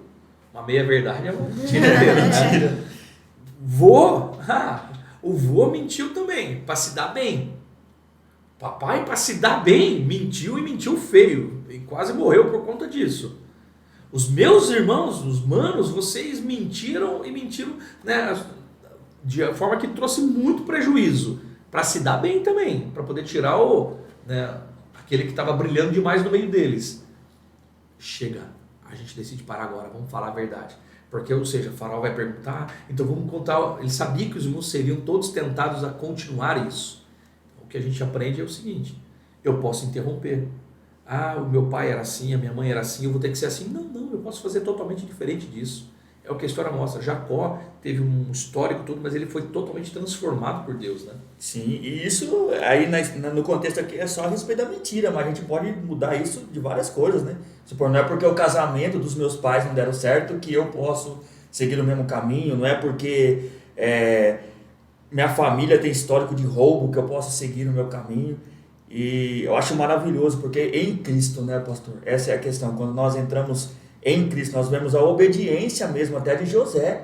Uma meia verdade é uma mentira inteira. O vô mentiu também, para se dar bem. Papai, para se dar bem, mentiu e mentiu feio. E quase morreu por conta disso. Os meus irmãos, os manos, vocês mentiram e mentiram, né, de forma que trouxe muito prejuízo. Para se dar bem também, para poder tirar aquele que estava brilhando demais no meio deles. Chega, a gente decide parar agora, vamos falar a verdade. Porque, ou seja, o faraó vai perguntar, então vamos contar. Ele sabia que os irmãos seriam todos tentados a continuar isso. O que a gente aprende é o seguinte: eu posso interromper. O meu pai era assim, a minha mãe era assim, eu vou ter que ser assim. Não, eu posso fazer totalmente diferente disso. É o que a história mostra. Jacó teve um histórico todo, mas ele foi totalmente transformado por Deus, né? Sim, e isso aí no contexto aqui é só a respeito da mentira, mas a gente pode mudar isso de várias coisas, né? Supor, não é porque o casamento dos meus pais não deram certo que eu posso seguir o mesmo caminho, não é porque minha família tem histórico de roubo que eu posso seguir o meu caminho. E eu acho maravilhoso, porque em Cristo, né, pastor? Essa é a questão. Quando nós entramos em Cristo, nós vemos a obediência mesmo até de José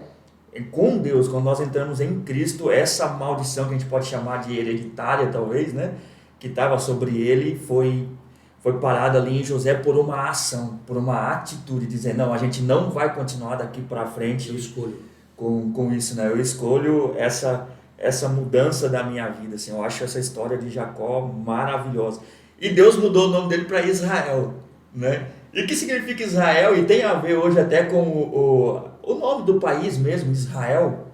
com Deus. Quando nós entramos em Cristo, essa maldição que a gente pode chamar de hereditária, talvez, né, que estava sobre ele, foi parada ali em José por uma ação, por uma atitude, dizer, não, a gente não vai continuar daqui para frente. Eu escolho. Com isso, né? Eu escolho essa mudança da minha vida, assim. Eu acho essa história de Jacó maravilhosa. E Deus mudou o nome dele para Israel, né? E o que significa Israel? E tem a ver hoje até com o nome do país mesmo, Israel.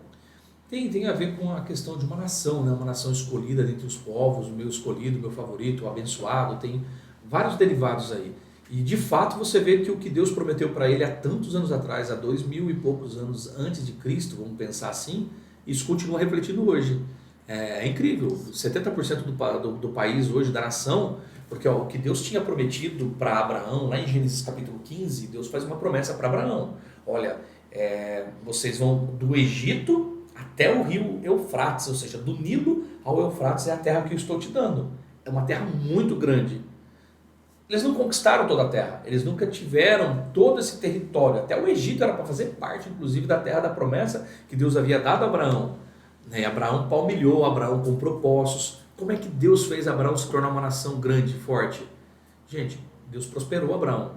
Tem a ver com a questão de uma nação, né? Uma nação escolhida dentre os povos, o meu escolhido, o meu favorito, o abençoado, tem vários derivados aí. E de fato você vê que o que Deus prometeu para ele há tantos anos atrás, há 2000 e poucos anos antes de Cristo, vamos pensar assim, isso continua refletindo hoje. É incrível, 70% do país hoje, da nação, porque o que Deus tinha prometido para Abraão, lá em Gênesis capítulo 15, Deus faz uma promessa para Abraão. Olha, vocês vão do Egito até o rio Eufrates, ou seja, do Nilo ao Eufrates é a terra que eu estou te dando. É uma terra muito grande. Eles não conquistaram toda a terra, eles nunca tiveram todo esse território. Até o Egito era para fazer parte, inclusive, da terra da promessa que Deus havia dado a Abraão. Abraão palmilhou, Abraão comprou poços, Como é que Deus fez Abraão se tornar uma nação grande, forte? Gente, Deus prosperou Abraão.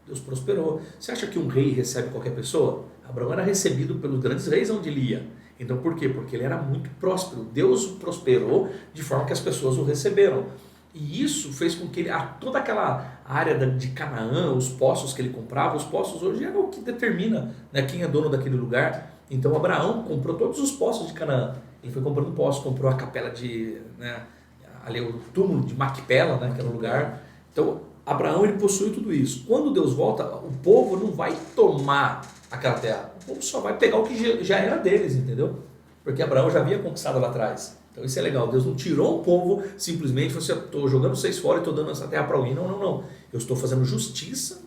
Deus prosperou. Você acha que um rei recebe qualquer pessoa? Abraão era recebido pelos grandes reis onde ele ia. Então por quê? Porque ele era muito próspero. Deus o prosperou de forma que as pessoas o receberam. E isso fez com que toda aquela área de Canaã, os poços que ele comprava, os poços hoje é o que determina, né, quem é dono daquele lugar. Então Abraão comprou todos os poços de Canaã. Ele foi comprando poços, comprou a capela ali o túmulo de Macpela, né, que era o lugar. Então Abraão ele possui tudo isso. Quando Deus volta, o povo não vai tomar aquela terra. O povo só vai pegar o que já era deles, entendeu? Porque Abraão já havia conquistado lá atrás. Então isso é legal. Deus não tirou o povo simplesmente, você estou jogando vocês fora e estou dando essa terra para alguém. Não, não, não. Eu estou fazendo justiça,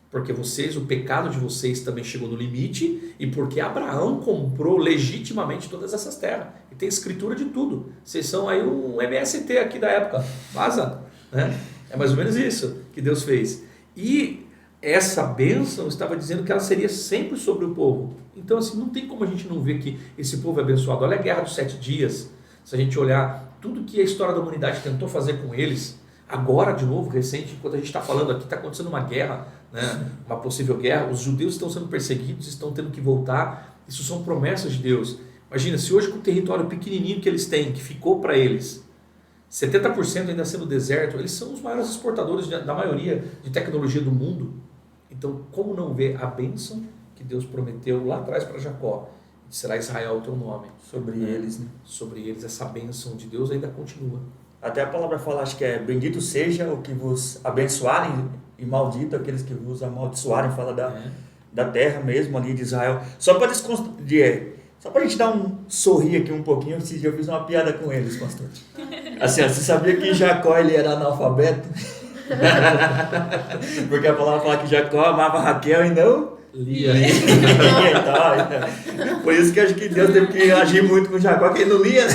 porque o pecado de vocês também chegou no limite, e porque Abraão comprou legitimamente todas essas terras. E tem escritura de tudo. Vocês são aí um MST aqui da época. Vaza, né? É mais ou menos isso que Deus fez. E essa bênção estava dizendo que ela seria sempre sobre o povo. Então assim, não tem como a gente não ver que esse povo é abençoado. Olha a Guerra dos 7 Dias. Se a gente olhar tudo que a história da humanidade tentou fazer com eles, agora de novo, recente, enquanto a gente está falando aqui, está acontecendo uma guerra, né? Uma possível guerra, os judeus estão sendo perseguidos, estão tendo que voltar. Isso são promessas de Deus. Imagina, se hoje com o território pequenininho que eles têm, que ficou para eles, 70% ainda sendo deserto, eles são os maiores exportadores da maioria de tecnologia do mundo. Então, como não ver a bênção que Deus prometeu lá atrás para Jacó? Será Israel o teu nome. Sobre eles, né? Sobre eles, essa bênção de Deus ainda continua. Até a palavra fala, acho que é bendito seja o que vos abençoarem e maldito aqueles que vos amaldiçoarem, fala da terra mesmo ali de Israel. Só para a gente dar um sorrir aqui um pouquinho, esse dia eu fiz uma piada com eles, pastor. Assim, você sabia que Jacó ele era analfabeto? Porque a palavra fala que Jacó amava Raquel e não Lia. Por isso que acho que Deus teve que agir muito com Jacó, que ele não lia, né?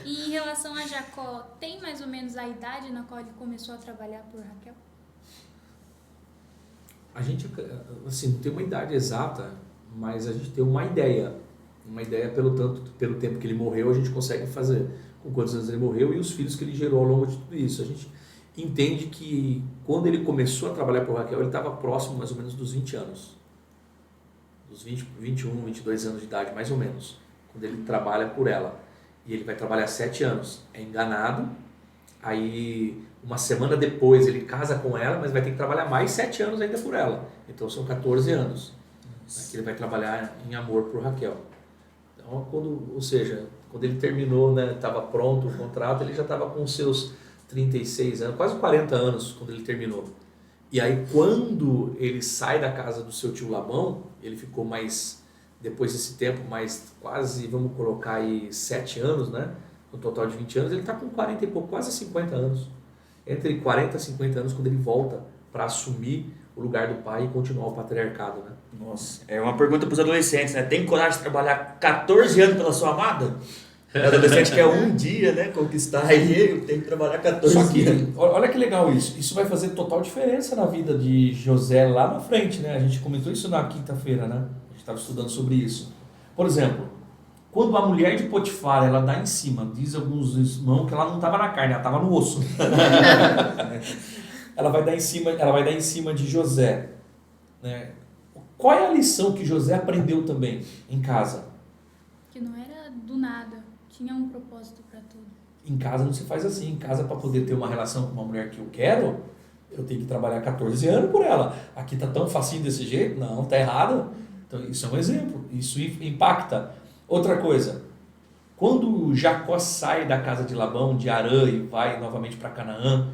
E em relação a Jacó, tem mais ou menos a idade na qual ele começou a trabalhar por Raquel? A gente, assim, não tem uma idade exata, mas a gente tem uma ideia. Uma ideia pelo tempo que ele morreu, a gente consegue fazer com quantos anos ele morreu e os filhos que ele gerou ao longo de tudo isso. A gente entende que quando ele começou a trabalhar por Raquel, ele estava próximo mais ou menos dos 20 anos. Dos 20, 21, 22 anos de idade, mais ou menos. Quando ele trabalha por ela. E ele vai trabalhar 7 anos. É enganado. Aí, uma semana depois, ele casa com ela, mas vai ter que trabalhar mais 7 anos ainda por ela. Então, são 14 anos. Que ele vai trabalhar em amor por Raquel. Então, quando ele terminou, né, estava pronto o contrato, ele já estava com seus 36 anos, quase 40 anos quando ele terminou. E aí quando ele sai da casa do seu tio Labão, ele ficou mais, depois desse tempo, mais quase, vamos colocar aí 7 anos, né? No total de 20 anos, ele está com 40 e pouco, quase 50 anos. Entre 40 e 50 anos quando ele volta para assumir o lugar do pai e continuar o patriarcado, né? Nossa, é uma pergunta para os adolescentes, né? Tem coragem de trabalhar 14 anos pela sua amada? O adolescente quer um dia, né, conquistar, e tem que trabalhar 14 Só que, anos. olha que legal isso. Isso vai fazer total diferença na vida de José lá na frente, né? A gente comentou isso na quinta-feira, né? A gente estava estudando sobre isso. Por exemplo, quando a mulher de Potifar, ela dá em cima, diz alguns irmãos que ela não estava na carne, ela estava no osso. ela vai dar em cima de José, né? Qual é a lição que José aprendeu também em casa? Que não era do nada, tinha um propósito para tudo. Em casa não se faz assim. Em casa, para poder ter uma relação com uma mulher que eu quero, eu tenho que trabalhar 14 anos por ela. Aqui tá tão facinho desse jeito? Não, tá errado. Então isso é um exemplo, isso impacta. Outra coisa, quando Jacó sai da casa de Labão, de Harã, e vai novamente para Canaã,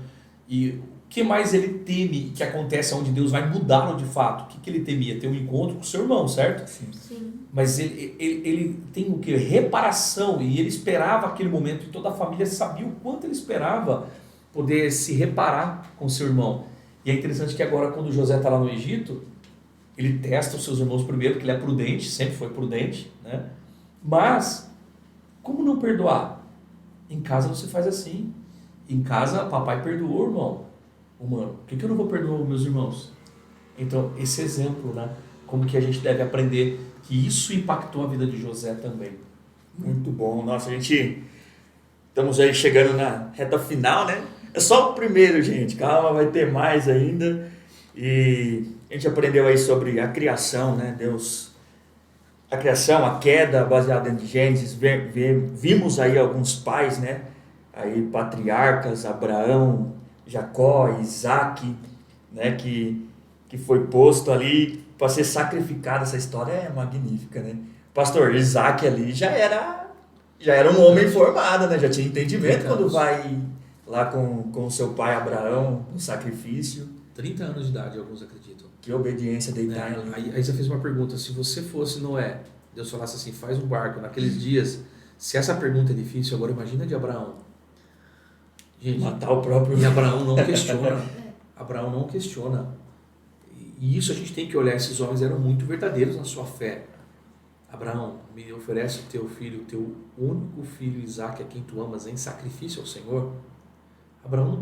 e o que mais ele teme que acontece onde Deus vai mudá-lo de fato? O que ele temia? Ter um encontro com seu irmão, certo? Sim. Mas ele tem o que? Reparação, e ele esperava aquele momento, e toda a família sabia o quanto ele esperava poder se reparar com seu irmão. E é interessante que agora, quando José está lá no Egito, ele testa os seus irmãos primeiro, porque ele é prudente, sempre foi prudente, né? Mas, como não perdoar? Em casa não se faz assim. Em casa, papai perdoou o irmão humano. Por que eu não vou perdoar os meus irmãos? Então, esse exemplo, né? Como que a gente deve aprender que isso impactou a vida de José também. Muito bom. Nossa, a gente Estamos aí chegando na reta final, né? É só o primeiro, gente. Calma, vai ter mais ainda. E a gente aprendeu aí sobre a criação, né? Deus, a criação, a queda, baseada em Gênesis. Vimos aí alguns pais, né? Aí patriarcas, Abraão, Jacó, Isaac, né? Que foi posto ali para ser sacrificado. Essa história é magnífica, né? Pastor, Isaac ali já era um homem formado, né? Já tinha entendimento quando vai lá com o seu pai Abraão no sacrifício. 30 anos de idade, alguns acreditam. Que obediência deitar Né? ali. Aí você fez uma pergunta, se você fosse Noé, Deus falasse assim, faz um barco naqueles dias, se essa pergunta é difícil, agora imagina de Abraão. Gente, Matar o próprio... E Abraão não questiona. Abraão não questiona. E isso a gente tem que olhar, esses homens eram muito verdadeiros na sua fé. Abraão, me oferece o teu filho, o teu único filho Isaque, a quem tu amas, em sacrifício ao Senhor. Abraão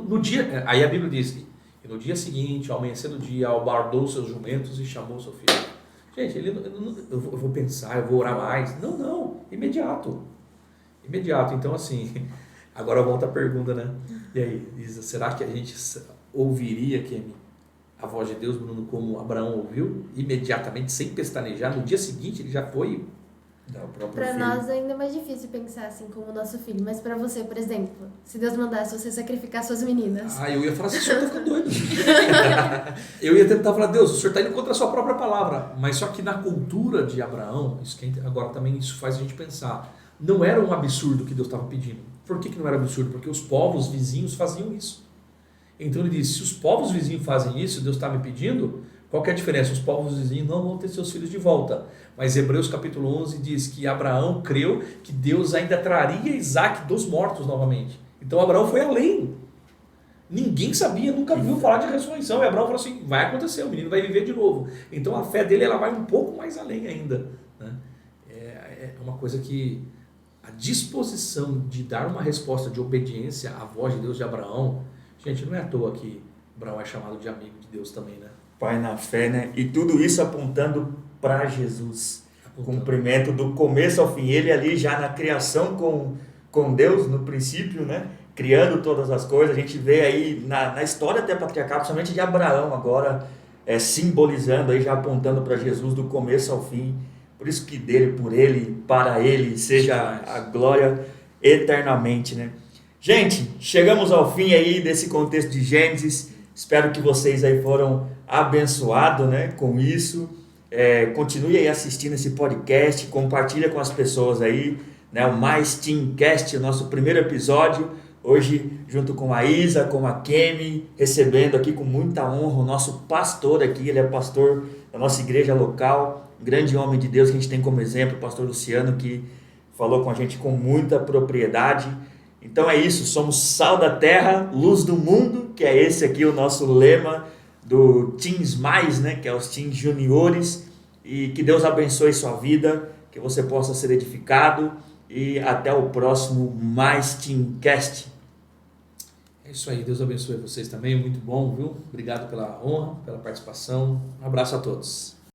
no dia, aí a Bíblia diz, e no dia seguinte, ao amanhecer do dia, albardou seus jumentos e chamou seu filho. Gente, eu vou pensar, eu vou orar mais. Não, imediato. Então assim, agora volta a pergunta, né? E aí, Isa, será que a gente ouviria, Kemi, a voz de Deus, Bruno, como Abraão ouviu, imediatamente, sem pestanejar, no dia seguinte ele já foi... Para nós ainda é mais difícil pensar assim como o nosso filho, mas para você, por exemplo, se Deus mandasse você sacrificar suas meninas. Eu ia falar assim, o senhor tá ficando doido. Eu ia tentar falar, Deus, o senhor está indo contra a sua própria palavra. Mas só que na cultura de Abraão, agora também isso faz a gente pensar, não era um absurdo que Deus estava pedindo. Por que não era absurdo? Porque os povos vizinhos faziam isso. Então ele disse, se os povos vizinhos fazem isso, Deus está me pedindo, qual que é a diferença? Os povos vizinhos não vão ter seus filhos de volta. Mas Hebreus capítulo 11 diz que Abraão creu que Deus ainda traria Isaac dos mortos novamente. Então Abraão foi além. Ninguém sabia, nunca viu falar de ressurreição. E Abraão falou assim, vai acontecer, o menino vai viver de novo. Então a fé dele ela vai um pouco mais além ainda. Né? É uma coisa que a disposição de dar uma resposta de obediência à voz de Deus de Abraão, gente, não é à toa que Abraão é chamado de amigo de Deus também, né? Pai na fé, né? E tudo isso apontando para Jesus. Cumprimento do começo ao fim. Ele ali já na criação com Deus, no princípio, né? Criando todas as coisas. A gente vê aí na história até patriarcal, principalmente de Abraão agora, simbolizando aí, já apontando para Jesus do começo ao fim. Por isso que dele, por ele, para ele, seja a glória eternamente, né? Gente, chegamos ao fim aí desse contexto de Gênesis. Espero que vocês aí foram abençoados, né, com isso. Continue aí assistindo esse podcast, compartilha com as pessoas aí, né, o Mais Teamcast, o nosso primeiro episódio, hoje junto com a Isa, com a Kemi, recebendo aqui com muita honra o nosso pastor aqui, ele é pastor da nossa igreja local, um grande homem de Deus que a gente tem como exemplo, o pastor Luciano, que falou com a gente com muita propriedade. Então é isso, somos sal da terra, luz do mundo, que é esse aqui o nosso lema do Teams Mais, né, que é os Teams Juniores, e que Deus abençoe sua vida, que você possa ser edificado, e até o próximo Mais Teamcast. É isso aí, Deus abençoe vocês também, muito bom, viu? Obrigado pela honra, pela participação, um abraço a todos.